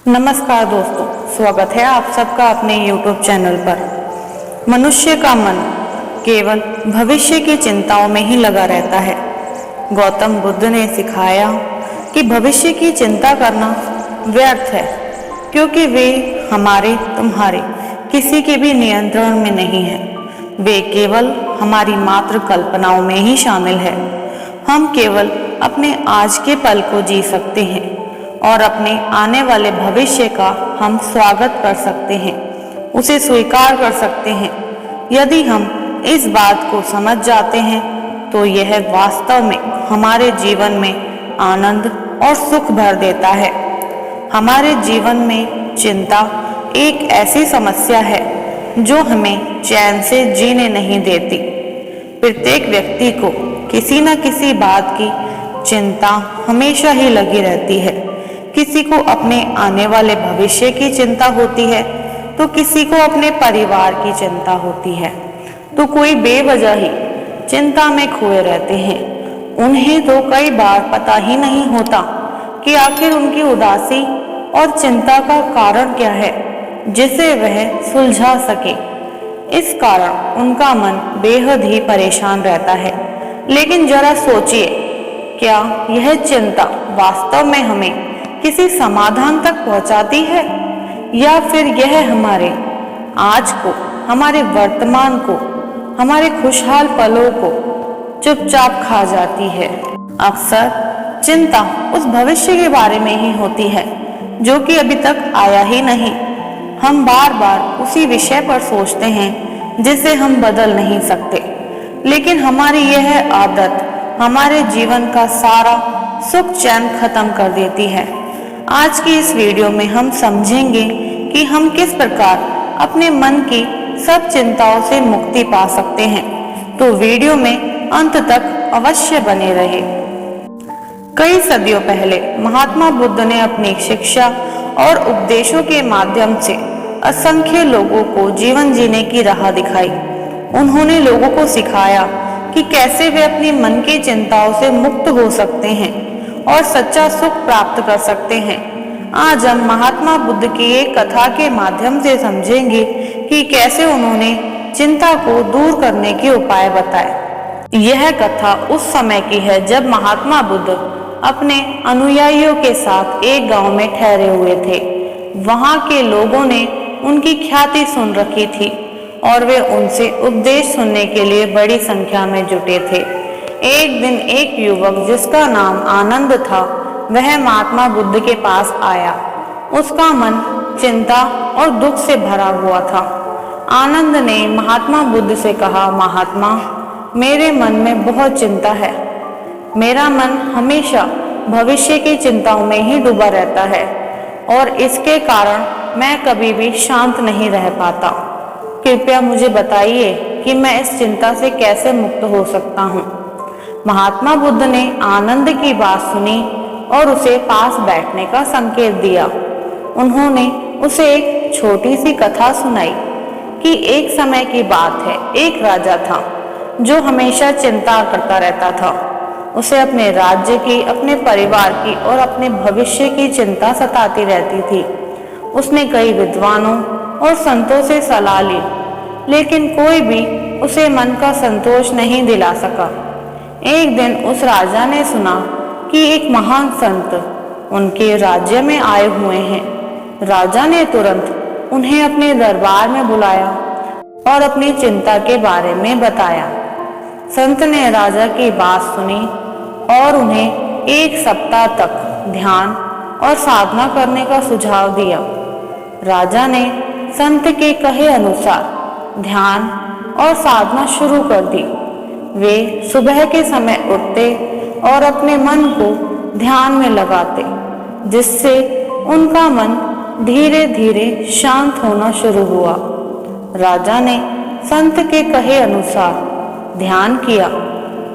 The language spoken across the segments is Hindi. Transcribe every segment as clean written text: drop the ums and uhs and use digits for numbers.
नमस्कार दोस्तों, स्वागत है आप सबका अपने YouTube चैनल पर। मनुष्य का मन केवल भविष्य की चिंताओं में ही लगा रहता है। गौतम बुद्ध ने सिखाया कि भविष्य की चिंता करना व्यर्थ है, क्योंकि वे हमारे तुम्हारे किसी के भी नियंत्रण में नहीं है। वे केवल हमारी मात्र कल्पनाओं में ही शामिल है। हम केवल अपने आज के पल को जी सकते हैं और अपने आने वाले भविष्य का हम स्वागत कर सकते हैं, उसे स्वीकार कर सकते हैं। यदि हम इस बात को समझ जाते हैं तो यह वास्तव में हमारे जीवन में आनंद और सुख भर देता है। हमारे जीवन में चिंता एक ऐसी समस्या है जो हमें चैन से जीने नहीं देती। प्रत्येक व्यक्ति को किसी न किसी बात की चिंता हमेशा ही लगी रहती है। किसी को अपने आने वाले भविष्य की चिंता होती है तो किसी को अपने परिवार की चिंता होती है, तो कोई बेवजह ही चिंता में खोए रहते हैं। उन्हें तो कई बार पता ही नहीं होता कि आखिर उनकी उदासी और चिंता का कारण क्या है, जिसे वह सुलझा सके। इस कारण उनका मन बेहद ही परेशान रहता है। लेकिन जरा सोचिए, क्या यह चिंता वास्तव में हमें किसी समाधान तक पहुंचाती है, या फिर यह हमारे आज को, हमारे वर्तमान को, हमारे खुशहाल पलों को चुपचाप खा जाती है। अक्सर चिंता उस भविष्य के बारे में ही होती है जो कि अभी तक आया ही नहीं। हम बार बार उसी विषय पर सोचते हैं जिसे हम बदल नहीं सकते, लेकिन हमारी यह आदत हमारे जीवन का सारा सुख चैन खत्म कर देती है। आज की इस वीडियो में हम समझेंगे कि हम किस प्रकार अपने मन की सब चिंताओं से मुक्ति पा सकते हैं, तो वीडियो में अंत तक अवश्य बने रहे। कई सदियों पहले महात्मा बुद्ध ने अपनी शिक्षा और उपदेशों के माध्यम से असंख्य लोगों को जीवन जीने की राह दिखाई। उन्होंने लोगों को सिखाया कि कैसे वे अपनी मन की चिंताओं से मुक्त हो सकते हैं और सच्चा सुख प्राप्त कर सकते हैं। आज हम महात्मा बुद्ध की एक कथा के माध्यम से समझेंगे कि कैसे उन्होंने चिंता को दूर करने के उपाय बताए। यह कथा उस समय की है जब महात्मा बुद्ध अपने अनुयायियों के साथ एक गांव में ठहरे हुए थे। वहां के लोगों ने उनकी ख्याति सुन रखी थी और वे उनसे उपदेश सुनने के लिए बड़ी संख्या में जुटे थे। एक दिन एक युवक जिसका नाम आनंद था, वह महात्मा बुद्ध के पास आया। उसका मन चिंता और दुख से भरा हुआ था। आनंद ने महात्मा बुद्ध से कहा, महात्मा, मेरे मन में बहुत चिंता है। मेरा मन हमेशा भविष्य की चिंताओं में ही डूबा रहता है और इसके कारण मैं कभी भी शांत नहीं रह पाता। कृपया मुझे बताइए कि मैं इस चिंता से कैसे मुक्त हो सकता हूँ। महात्मा बुद्ध ने आनंद की बात सुनी और उसे पास बैठने का संकेत दिया। उन्होंने उसे एक छोटी सी कथा सुनाई कि एक समय की बात है, एक राजा था जो हमेशा चिंता करता रहता था। उसे अपने राज्य की, अपने परिवार की और अपने भविष्य की चिंता सताती रहती थी। उसने कई विद्वानों और संतों से सलाह ली, लेकिन कोई भी उसे मन का संतोष नहीं दिला सका। एक दिन उस राजा ने सुना कि एक महान संत उनके राज्य में आए हुए हैं। राजा ने तुरंत उन्हें अपने दरबार में बुलाया और अपनी चिंता के बारे में बताया। संत ने राजा की बात सुनी और उन्हें एक सप्ताह तक ध्यान और साधना करने का सुझाव दिया। राजा ने संत के कहे अनुसार ध्यान और साधना शुरू कर दी। वे सुबह के समय उठते और अपने मन को ध्यान में लगाते, जिससे उनका मन धीरे धीरे शांत होना शुरू हुआ। राजा ने संत के कहे अनुसार ध्यान किया।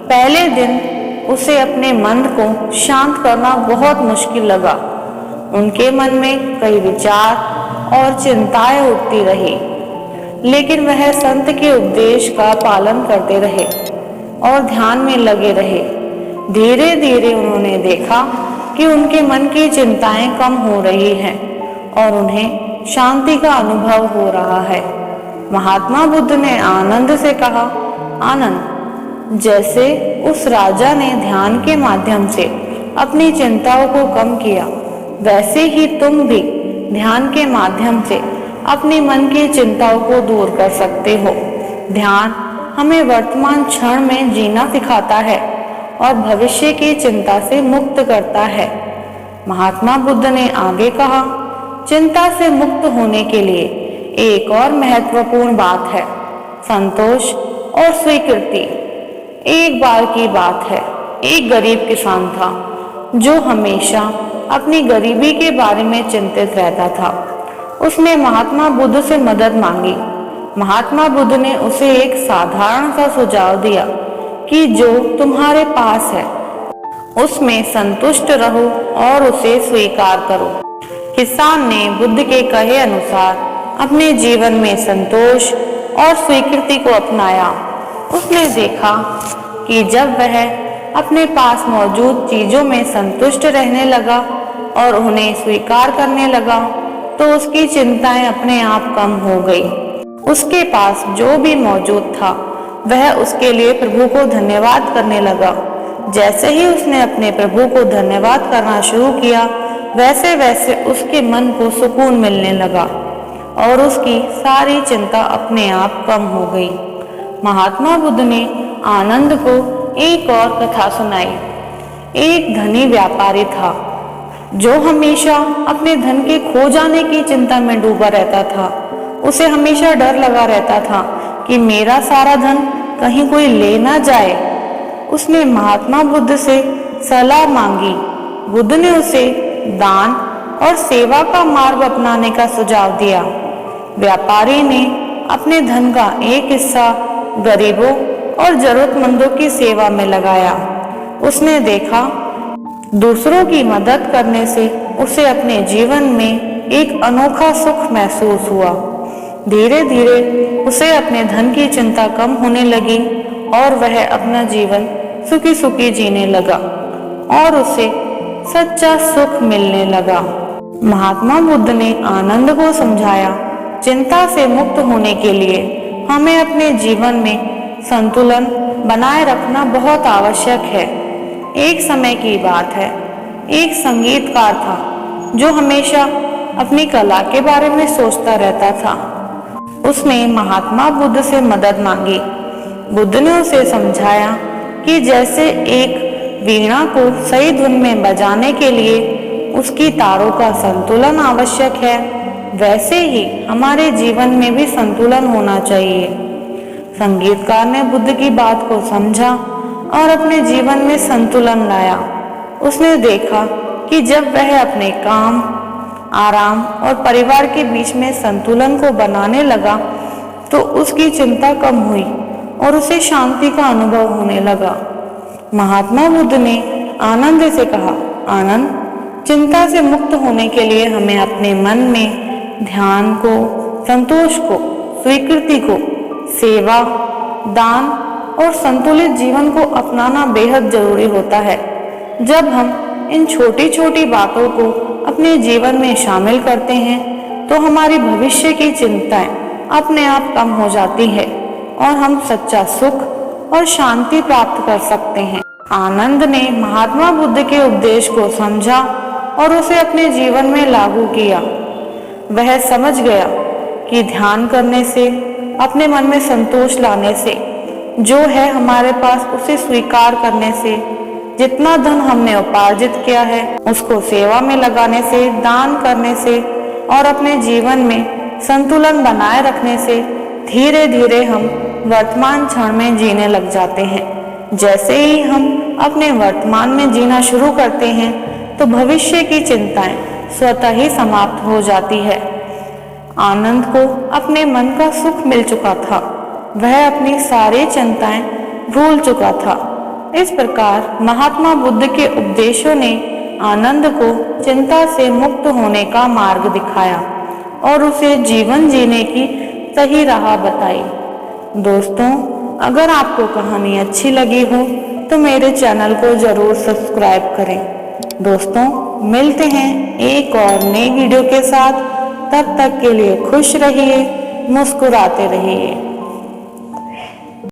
पहले दिन उसे अपने मन को शांत करना बहुत मुश्किल लगा। उनके मन में कई विचार और चिंताएं उठती रही, लेकिन वह संत के उपदेश का पालन करते रहे और ध्यान में लगे रहे। धीरे धीरे उन्होंने देखा कि उनके मन की चिंताएं कम हो रही हैं और उन्हें शांति का अनुभव हो रहा है। महात्मा बुद्ध ने आनंद से कहा, आनंद, जैसे उस राजा ने ध्यान के माध्यम से अपनी चिंताओं को कम किया, वैसे ही तुम भी ध्यान के माध्यम से अपने मन की चिंताओं को दूर कर सकते हो। ध्यान हमें वर्तमान क्षण में जीना सिखाता है और भविष्य की चिंता से मुक्त करता है। महात्मा बुद्ध ने आगे कहा, चिंता से मुक्त होने के लिए एक और महत्वपूर्ण बात है, संतोष और स्वीकृति। एक बार की बात है, एक गरीब किसान था जो हमेशा अपनी गरीबी के बारे में चिंतित रहता था। उसने महात्मा बुद्ध से मदद मांगी। महात्मा बुद्ध ने उसे एक साधारण सा सुझाव दिया कि जो तुम्हारे पास है उसमें संतुष्ट रहो और उसे स्वीकार करो। किसान ने बुद्ध के कहे अनुसार अपने जीवन में संतोष और स्वीकृति को अपनाया। उसने देखा कि जब वह अपने पास मौजूद चीजों में संतुष्ट रहने लगा और उन्हें स्वीकार करने लगा तो उसकी चिंताएं अपने आप कम हो गई। उसके पास जो भी मौजूद था वह उसके लिए प्रभु को धन्यवाद करने लगा। जैसे ही उसने अपने प्रभु को धन्यवाद करना शुरू किया, वैसे वैसे उसके मन को सुकून मिलने लगा और उसकी सारी चिंता अपने आप कम हो गई। महात्मा बुद्ध ने आनंद को एक और कथा सुनाई। एक धनी व्यापारी था जो हमेशा अपने धन के खो जाने की चिंता में डूबा रहता था। उसे हमेशा डर लगा रहता था कि मेरा सारा धन कहीं कोई ले ना जाए। उसने महात्मा बुद्ध से सलाह मांगी। बुद्ध ने उसे दान और सेवा का मार्ग अपनाने का सुझाव दिया। व्यापारी ने अपने धन का एक हिस्सा गरीबों और जरूरतमंदों की सेवा में लगाया। उसने देखा दूसरों की मदद करने से उसे अपने जीवन में एक अनोखा सुख महसूस हुआ। धीरे धीरे उसे अपने धन की चिंता कम होने लगी और वह अपना जीवन सुखी सुखी जीने लगा और उसे सच्चा सुख मिलने लगा। महात्मा बुद्ध ने आनंद को समझाया, चिंता से मुक्त होने के लिए हमें अपने जीवन में संतुलन बनाए रखना बहुत आवश्यक है। एक समय की बात है, एक संगीतकार था जो हमेशा अपनी कला के बारे में सोचता रहता था। उसने महात्मा बुद्ध से मदद मांगी। बुद्ध ने उसे समझाया कि जैसे एक वीणा को सही धुन में बजाने के लिए उसकी तारों का संतुलन आवश्यक है, वैसे ही हमारे जीवन में भी संतुलन होना चाहिए। संगीतकार ने बुद्ध की बात को समझा और अपने जीवन में संतुलन लाया। उसने देखा कि जब वह अपने काम, आराम और परिवार के बीच में संतुलन को बनाने लगा तो उसकी चिंता कम हुई और उसे शांति का अनुभव होने लगा। महात्मा बुद्ध ने आनंद से कहा, आनंद, चिंता से मुक्त होने के लिए हमें अपने मन में ध्यान को, संतोष को, स्वीकृति को, सेवा, दान और संतुलित जीवन को अपनाना बेहद जरूरी होता है। जब हम इन छोटी छोटी बातों को अपने जीवन में शामिल करते हैं तो हमारी भविष्य की चिंताएं अपने आप कम हो जाती है और हम सच्चा सुख और शांति प्राप्त कर सकते हैं। आनंद ने महात्मा बुद्ध के उपदेश को समझा और उसे अपने जीवन में लागू किया। वह समझ गया कि ध्यान करने से, अपने मन में संतोष लाने से, जो है हमारे पास उसे स्वीकार करने से, जितना धन हमने उपार्जित किया है उसको सेवा में लगाने से, दान करने से और अपने जीवन में संतुलन बनाए रखने से धीरे धीरे हम वर्तमान क्षण में जीने लग जाते हैं। जैसे ही हम अपने वर्तमान में जीना शुरू करते हैं तो भविष्य की चिंताएं स्वतः ही समाप्त हो जाती है। आनंद को अपने मन का सुख मिल चुका था। वह अपनी सारी चिंताएं भूल चुका था। इस प्रकार महात्मा बुद्ध के उपदेशों ने आनंद को चिंता से मुक्त होने का मार्ग दिखाया और उसे जीवन जीने की सही राह बताई। दोस्तों, अगर आपको कहानी अच्छी लगी हो तो मेरे चैनल को जरूर सब्सक्राइब करें। दोस्तों, मिलते हैं एक और नई वीडियो के साथ। तब तक के लिए खुश रहिए, मुस्कुराते रहिए।